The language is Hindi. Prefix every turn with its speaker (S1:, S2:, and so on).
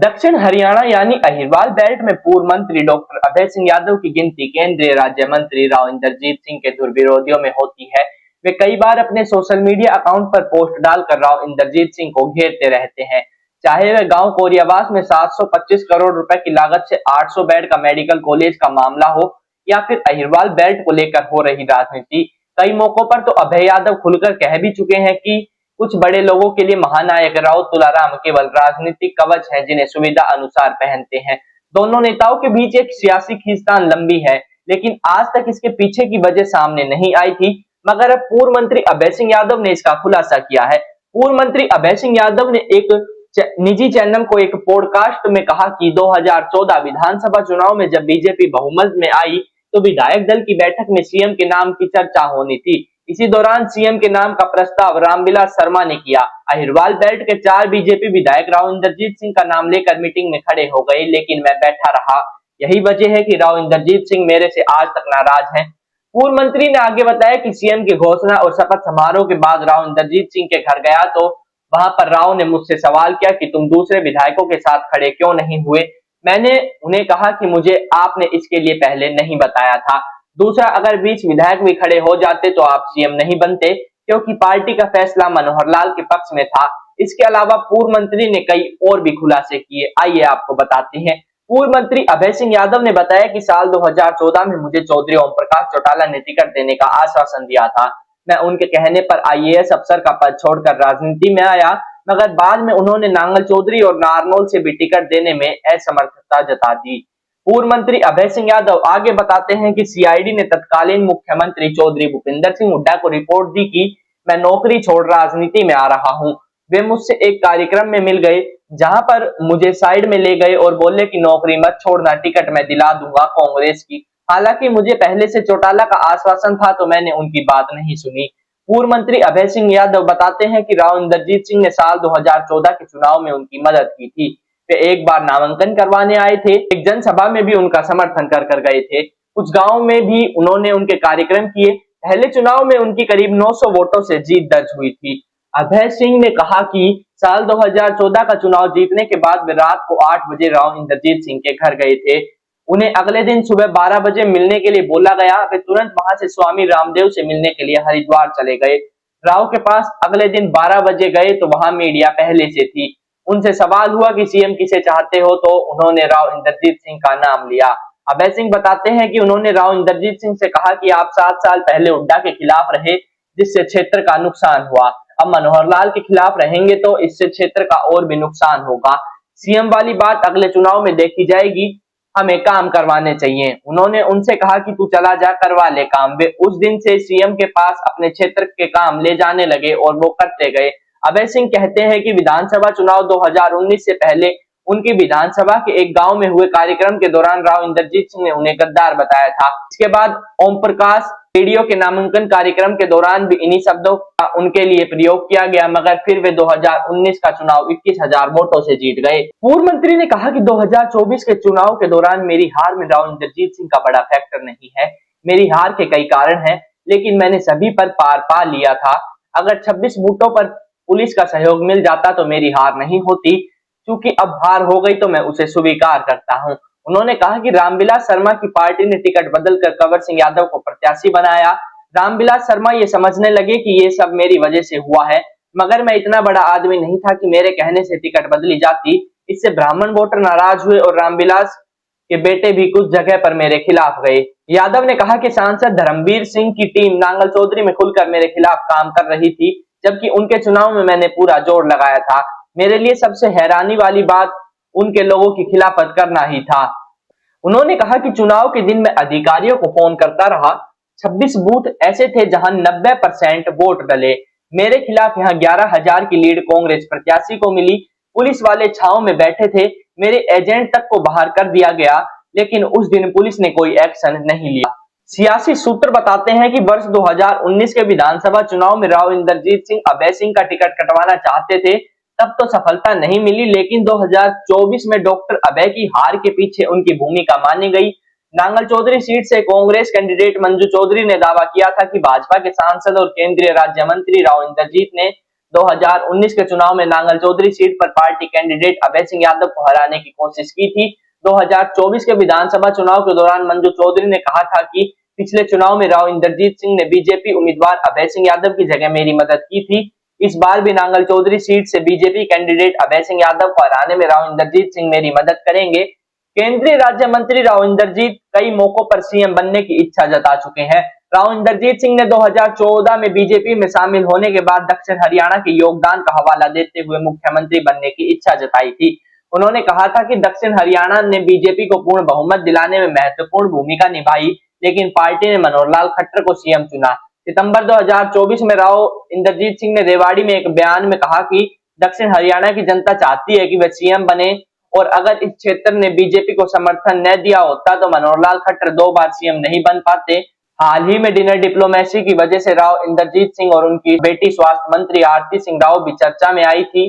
S1: दक्षिण हरियाणा यानी अहिरवाल बेल्ट में पूर्व मंत्री डॉक्टर अभय सिंह यादव की गिनती केंद्रीय राज्य मंत्री राव इंद्रजीत सिंह के दुर्विरोधियों में होती है। वे कई बार अपने सोशल मीडिया अकाउंट पर पोस्ट डालकर राव इंद्रजीत सिंह को घेरते रहते हैं। चाहे वह गांव कोरियावास में 725 करोड़ रुपए की लागत से 800 बेड का मेडिकल कॉलेज का मामला हो या फिर अहिरवाल बेल्ट को लेकर हो रही राजनीति, कई मौकों पर तो अभय यादव खुलकर कह भी चुके हैं कि कुछ बड़े लोगों के लिए महानायक राव तुलाराम केवल राजनीतिक कवच हैं जिन्हें सुविधा अनुसार पहनते हैं। दोनों नेताओं के बीच एक सियासी खींचतान लंबी है, लेकिन आज तक इसके पीछे की वजह सामने नहीं आई थी। मगर अब पूर्व मंत्री अभय सिंह यादव ने इसका खुलासा किया है। पूर्व मंत्री अभय सिंह यादव ने एक निजी चैनल को एक पॉडकास्ट में कहा कि 2014 विधानसभा चुनाव में जब बीजेपी बहुमत में आई तो विधायक दल की बैठक में सीएम के नाम की चर्चा होनी थी। इसी दौरान सीएम के नाम का प्रस्ताव रामविलास शर्मा ने किया। अहिरवाल बेल्ट के 4 बीजेपी विधायक राव इंद्रजीत सिंह का नाम लेकर मीटिंग में खड़े हो गए, लेकिन मैं बैठा रहा। यही वजह है कि राव इंद्रजीत सिंह मेरे से आज तक नाराज हैं। पूर्व मंत्री ने आगे बताया कि सीएम की घोषणा और शपथ समारोह के बाद राव इंद्रजीत सिंह के घर गया तो वहां पर राव ने मुझसे सवाल किया कि तुम दूसरे विधायकों के साथ खड़े क्यों नहीं हुए। मैंने उन्हें कहा कि मुझे आपने इसके लिए पहले नहीं बताया था। दूसरा, अगर 20 विधायक भी खड़े हो जाते तो आप सीएम नहीं बनते, क्योंकि पार्टी का फैसला मनोहर लाल के पक्ष में था। इसके अलावा पूर्व मंत्री ने कई और भी खुलासे किए, आइए आपको बताते हैं। पूर्व मंत्री अभय सिंह यादव ने बताया कि साल 2014 में मुझे चौधरी ओम प्रकाश चौटाला ने टिकट देने का आश्वासन दिया था। मैं उनके कहने पर आईएएस अफसर का पद छोड़कर राजनीति में आया, मगर बाद में उन्होंने नांगल चौधरी और नारनौल से भी टिकट देने में असमर्थता जता दी। पूर्व मंत्री अभय सिंह यादव आगे बताते हैं कि सीआईडी ने तत्कालीन मुख्यमंत्री चौधरी भूपिंदर सिंह हुड्डा को रिपोर्ट दी कि मैं नौकरी छोड़ राजनीति में आ रहा हूं। वे मुझसे एक कार्यक्रम में मिल गए, जहां पर मुझे साइड में ले गए और बोले कि नौकरी मत छोड़ना, टिकट मैं दिला दूंगा कांग्रेस की। हालांकि मुझे पहले से चौटाला का आश्वासन था तो मैंने उनकी बात नहीं सुनी। पूर्व मंत्री अभय सिंह यादव बताते हैं कि राव इंद्रजीत सिंह ने साल 2014 के चुनाव में उनकी मदद की थी। वे एक बार नामांकन करवाने आए थे, एक जनसभा में भी उनका समर्थन कर गए थे। कुछ गांव में भी उन्होंने उनके कार्यक्रम किए। पहले चुनाव में उनकी करीब 900 वोटों से जीत दर्ज हुई थी। अभय सिंह ने कहा कि साल 2014 का चुनाव जीतने के बाद वे रात को 8 बजे राव इंद्रजीत सिंह के घर गए थे। उन्हें अगले दिन सुबह 12 बजे मिलने के लिए बोला गया। वे तुरंत वहां से स्वामी रामदेव से मिलने के लिए हरिद्वार चले गए। राव के पास अगले दिन 12 बजे गए तो वहां मीडिया पहले से थी। उनसे सवाल हुआ कि सीएम किसे चाहते हो, तो उन्होंने राव इंद्रजीत सिंह का नाम लिया। अभय सिंह बताते हैं कि उन्होंने राव इंद्रजीत सिंह से कहा कि आप 7 साल पहले हुड्डा के खिलाफ रहे, जिससे क्षेत्र का नुकसान हुआ। अब मनोहर लाल के खिलाफ रहेंगे तो इससे क्षेत्र का और भी नुकसान होगा। सीएम वाली बात अगले चुनाव में देखी जाएगी, हमें काम करवाने चाहिए। उन्होंने उनसे कहा कि तू चला जा, करवा ले काम। वे उस दिन से सीएम के पास अपने क्षेत्र के काम ले जाने लगे और वो करते गए। अभय सिंह कहते हैं कि विधानसभा चुनाव 2019 से पहले उनकी विधानसभा के एक गांव में हुए कार्यक्रम के दौरान राव इंद्रजीत सिंह ने उन्हें गद्दार बताया था। इसके बाद ओम प्रकाश रेडियो के नामांकन कार्यक्रम के दौरान भी इन्हीं शब्दों का उनके लिए प्रयोग किया गया, मगर फिर वे 2019 का चुनाव 21,000 वोटों से जीत गए। पूर्व मंत्री ने कहा कि 2024 के चुनाव के दौरान मेरी हार में राव इंद्रजीत सिंह का बड़ा फैक्टर नहीं है। मेरी हार के कई कारण हैं, लेकिन मैंने सभी पर पार पा लिया था। अगर 26 बूथों पर पुलिस का सहयोग मिल जाता तो मेरी हार नहीं होती। चूंकि अब हार हो गई तो मैं उसे स्वीकार करता हूं। उन्होंने कहा कि रामविलास शर्मा की पार्टी ने टिकट बदलकर कंवर सिंह यादव को प्रत्याशी बनाया। रामविलास शर्मा ये समझने लगे कि ये सब मेरी वजह से हुआ है, मगर मैं इतना बड़ा आदमी नहीं था कि मेरे कहने से टिकट बदली जाती। इससे ब्राह्मण वोटर नाराज हुए और रामविलास के बेटे भी कुछ जगह पर मेरे खिलाफ गए। यादव ने कहा कि सांसद धर्मवीर सिंह की टीम नांगल चौधरी में खुलकर मेरे खिलाफ काम कर रही थी, जबकि उनके चुनाव में मैंने पूरा जोर लगाया था। मेरे लिए सबसे हैरानी वाली बात उनके लोगों की खिलाफत करना ही था। उन्होंने कहा कि चुनाव के दिन मैं अधिकारियों को फोन करता रहा। 26 बूथ ऐसे थे जहां 90% वोट डले। मेरे खिलाफ यहां 11,000 की लीड कांग्रेस प्रत्याशी को मिली। पुलिस वाले छाव में बैठे थे। मेरे एजेंट तक को बाहर कर दिया गया, लेकिन उस दिन पुलिस ने कोई एक्शन नहीं लिया। सियासी सूत्र बताते हैं कि वर्ष 2019 के विधानसभा चुनाव में राव इंद्रजीत सिंह अभय सिंह का टिकट कटवाना चाहते थे, तब तो सफलता नहीं मिली, लेकिन 2024 में डॉक्टर अभय की हार के पीछे उनकी भूमिका मानी गई। नांगल चौधरी सीट से कांग्रेस कैंडिडेट मंजू चौधरी ने दावा किया था कि भाजपा के सांसद और केंद्रीय राज्य मंत्री राव इंद्रजीत ने 2019 के चुनाव में नांगल चौधरी सीट पर पार्टी कैंडिडेट अभय सिंह यादव को हराने की कोशिश की थी। 2024 के विधानसभा चुनाव के दौरान मंजू चौधरी ने कहा था कि पिछले चुनाव में राव इंद्रजीत सिंह ने बीजेपी उम्मीदवार अभय सिंह यादव की जगह मेरी मदद की थी। इस बार भी नांगल चौधरी सीट से बीजेपी कैंडिडेट अभय सिंह यादव को हराने में राव इंद्रजीत सिंह मेरी मदद करेंगे। केंद्रीय राज्य मंत्री राव इंद्रजीत कई मौकों पर सीएम बनने की इच्छा जता चुके हैं। राव इंद्रजीत सिंह ने 2014 में बीजेपी में शामिल होने के बाद दक्षिण हरियाणा के योगदान का हवाला देते हुए मुख्यमंत्री बनने की इच्छा जताई थी। उन्होंने कहा था कि दक्षिण हरियाणा ने बीजेपी को पूर्ण बहुमत दिलाने में महत्वपूर्ण भूमिका निभाई, लेकिन पार्टी ने मनोहर लाल खट्टर को सीएम चुना। सितंबर 2024 में राव इंद्रजीत सिंह ने रेवाड़ी में एक बयान में कहा कि दक्षिण हरियाणा की जनता चाहती है कि वे सीएम बने और अगर इस क्षेत्र ने बीजेपी को समर्थन न दिया होता तो मनोहर लाल खट्टर 2 बार सीएम नहीं बन पाते। हाल ही में डिनर डिप्लोमेसी की वजह से राव इंद्रजीत सिंह और उनकी बेटी स्वास्थ्य मंत्री आरती सिंह राव भी चर्चा में आई थी।